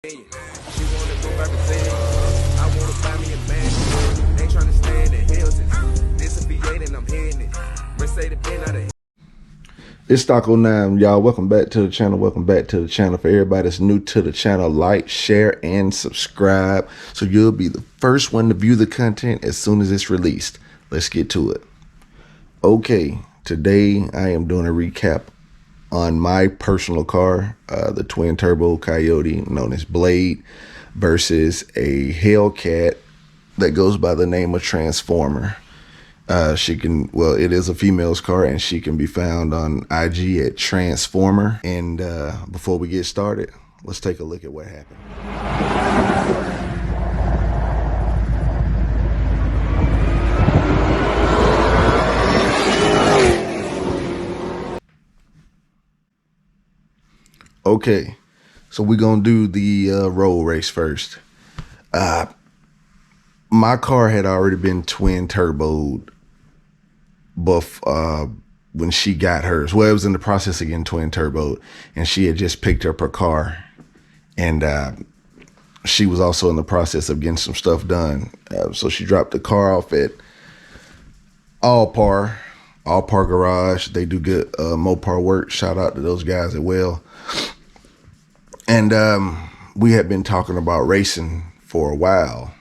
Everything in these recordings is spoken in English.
She wanna go back to say I wanna find me a man. Ain't trying to stay in the hills. This a V8 and I'm hitting it. Mercedes Benz out of. It's Taco 9, y'all. Welcome back to the channel. Welcome back to the channel. For everybody that's new to the channel, like, share, and subscribe so you'll be the first one to view the content as soon as it's released. Let's get to it. Okay, today I am doing a recap on my personal car, the twin turbo Coyote known as Blade, versus a Hellcat that goes by the name of Transformer. It is a female's car, and she can be found on IG at Transformer. And before we get started, let's take a look at what happened. Okay, so we're gonna do the road race first. My car had already been twin turboed when she got hers. Well, it was in the process of getting twin turboed, and she had just picked up her car, and she was also in the process of getting some stuff done. So she dropped the car off at All Par Garage. They do good Mopar work. Shout out to those guys as well. And we had been talking about racing for a while,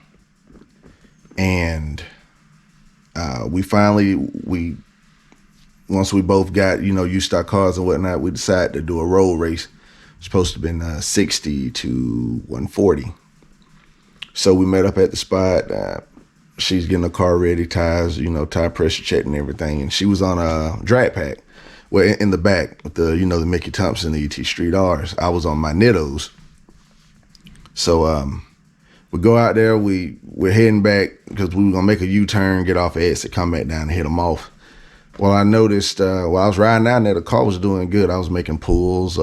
and once we both got, used to our cars and whatnot, we decided to do a road race. It was supposed to have been 60 to 140. So we met up at the spot. She's getting the car ready, tires, tire pressure check and everything. And she was on a drag pack. Well, in the back with the, the Mickey Thompson, the ET Street R's. I was on my Nittos. So we go out there, we're heading back because we were gonna make a U-turn, get off the exit, come back down and hit them off. Well, I noticed while I was riding down there, the car was doing good. I was making pulls,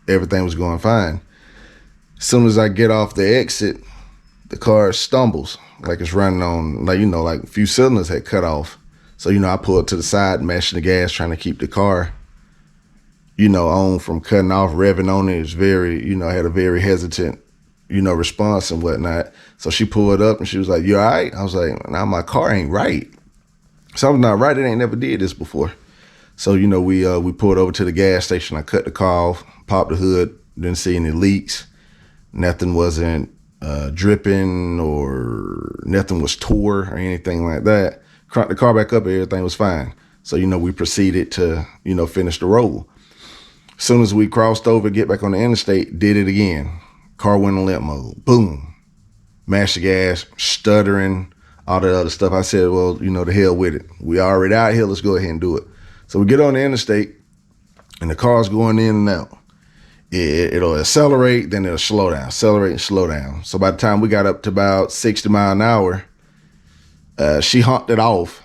everything was going fine. As soon as I get off the exit, the car stumbles, like it's running on, like a few cylinders had cut off. So, I pulled to the side, mashing the gas, trying to keep the car, on from cutting off, revving on it. It's very, I had a very hesitant, response and whatnot. So she pulled up and she was like, "You all right?" I was like, "Nah, my car ain't right." Something's not right. It ain't never did this before. So, we pulled over to the gas station. I cut the car off, popped the hood, didn't see any leaks. Nothing wasn't dripping or nothing was tore or anything like that. Cranked the car back up, everything was fine. So, we proceeded to, finish the roll. As soon as we crossed over, get back on the interstate, did it again. Car went on limp mode. Boom. Mashed the gas, stuttering, all that other stuff. I said, well, the hell with it. We already out here. Let's go ahead and do it. So we get on the interstate, and the car's going in and out. It'll accelerate, then it'll slow down, accelerate and slow down. So by the time we got up to about 60 miles an hour, she honked it off.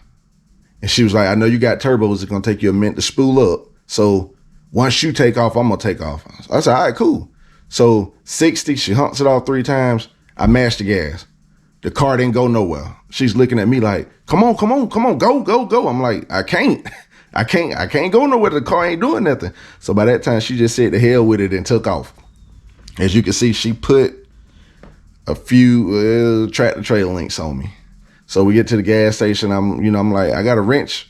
And she was like, "I know you got turbos. It's going to take you a minute to spool up. So once you take off, I'm going to take off." I said, "All right, cool." So 60, she honks it off 3 times. I mashed the gas. The car didn't go nowhere. She's looking at me like, come on, go. I'm like, I can't go nowhere. The car ain't doing nothing. So by that time, she just said the hell with it and took off. As you can see, she put a few tractor trailer links on me. So we get to the gas station. I'm like, I got a wrench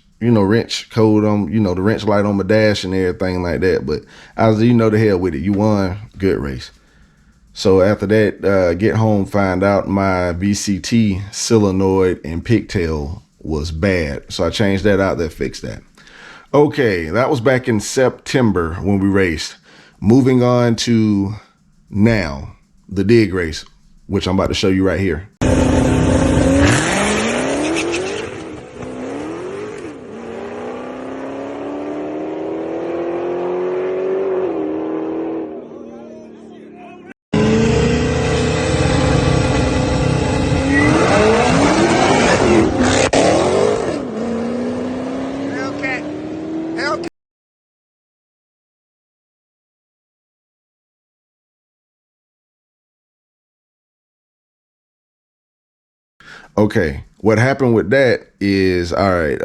code on, the wrench light on my dash and everything like that. But I was, the hell with it. You won, good race. So after that, get home, find out my VCT solenoid and pigtail was bad. So I changed that out, that fixed that. Okay, that was back in September when we raced. Moving on to now, the dig race, which I'm about to show you right here. Hellcat. Okay, what happened with that is, all right,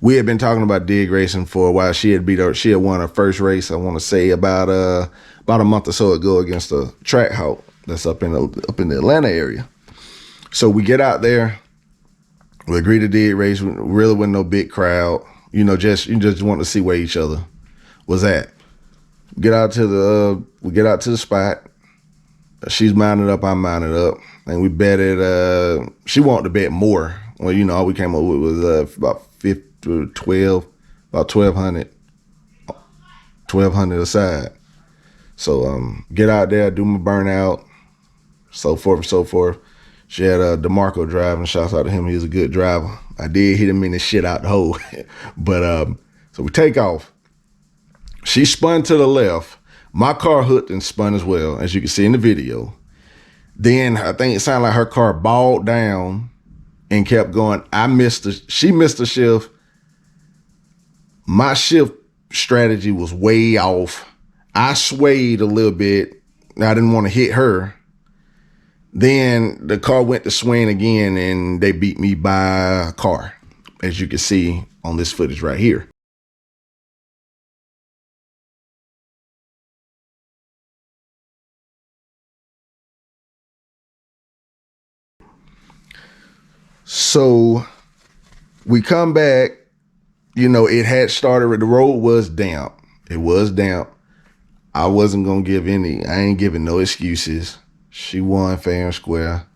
we had been talking about dig racing for a while. She had won her first race, I want to say about a month or so ago against a track hawk that's up in the Atlanta area. So we get out there, we agree to dig race, really wasn't no big crowd, you just want to see where each other was at. We get out to the spot. She's mounted up, I'm mounted up, and we betted. She wanted to bet more. Well, all we came up with was about 1200 aside. So get out there, do my burnout, so forth and so forth. She had DeMarco driving. Shouts out to him. He was a good driver. I did hit him in the shit out the hole. But so we take off. She spun to the left. My car hooked and spun as well, as you can see in the video. Then I think it sounded like her car balled down and kept going. She missed the shift. My shift strategy was way off. I swayed a little bit. I didn't want to hit her. Then the car went to swing again and they beat me by a car, as you can see on this footage right here. So we come back, it had started, the road was damp. It was damp. I wasn't going to I ain't giving no excuses. She won fair and square.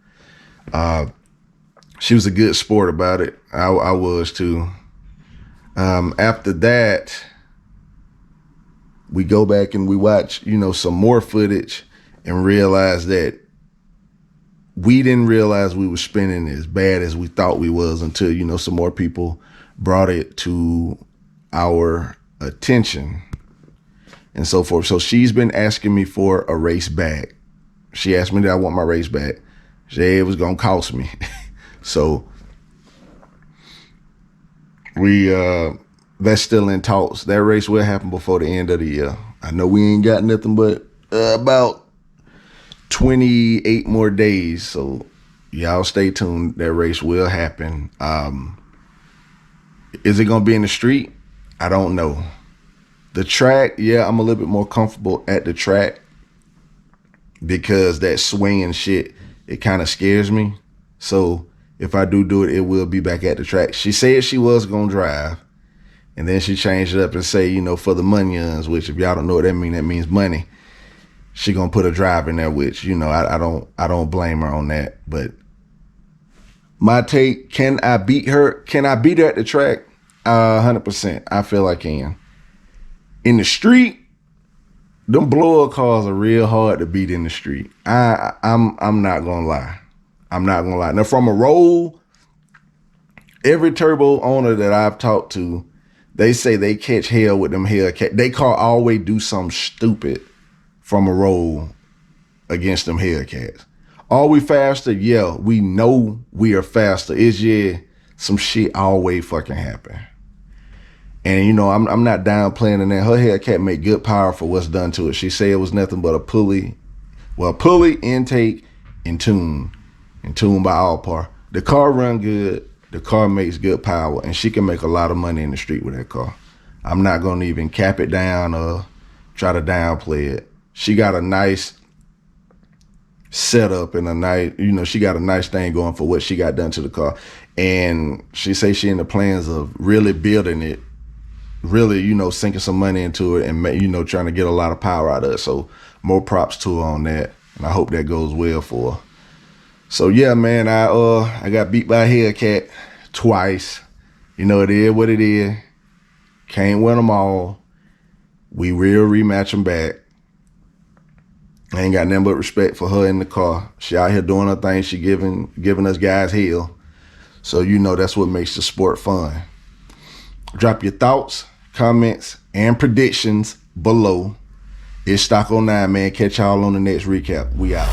She was a good sport about it. I was too. After that, we go back and we watch, some more footage and realize that we didn't realize we were spinning as bad as we thought we was until, some more people brought it to our attention and so forth. So she's been asking me for a race back. She asked me that I want my race back. She said it was going to cost me. So that's still in talks. That race will happen before the end of the year. I know we ain't got nothing but about 28 more days, so y'all stay tuned. That race will happen. Is it gonna be in the street? I don't know. The track, yeah, I'm a little bit more comfortable at the track because that swinging shit, it kind of scares me. So if I do it, it will be back at the track. She said she was gonna drive, and then she changed it up and say, for the Munions, which if y'all don't know what that means money. She gonna put a drive in there, which I don't blame her on that. But my take: can I beat her? Can I beat her at the track? 100%. I feel I can. In the street, them blower cars are real hard to beat in the street. I'm not gonna lie. I'm not gonna lie. Now from a roll, every turbo owner that I've talked to, they say they catch hell with them Hellcat. They car always do something stupid from a roll against them Hellcats. Are we faster? Yeah, we know we are faster. Some shit always fucking happen. And I'm not downplaying that. Her Hellcat make good power for what's done to it. She said it was nothing but a pulley, intake, and tune by all par. The car run good. The car makes good power, and she can make a lot of money in the street with that car. I'm not gonna even cap it down or try to downplay it. She got a nice setup and she got a nice thing going for what she got done to the car. And she say she in the plans of really building it, really, sinking some money into it and, trying to get a lot of power out of it. So more props to her on that. And I hope that goes well for her. So yeah, man, I got beat by a Hellcat twice. It is what it is. Can't win them all. We will rematch them back. I ain't got nothing but respect for her in the car. She out here doing her thing. She giving us guys hell. So that's what makes the sport fun. Drop your thoughts, comments, and predictions below. It's Stock 09, man. Catch y'all on the next recap. We out.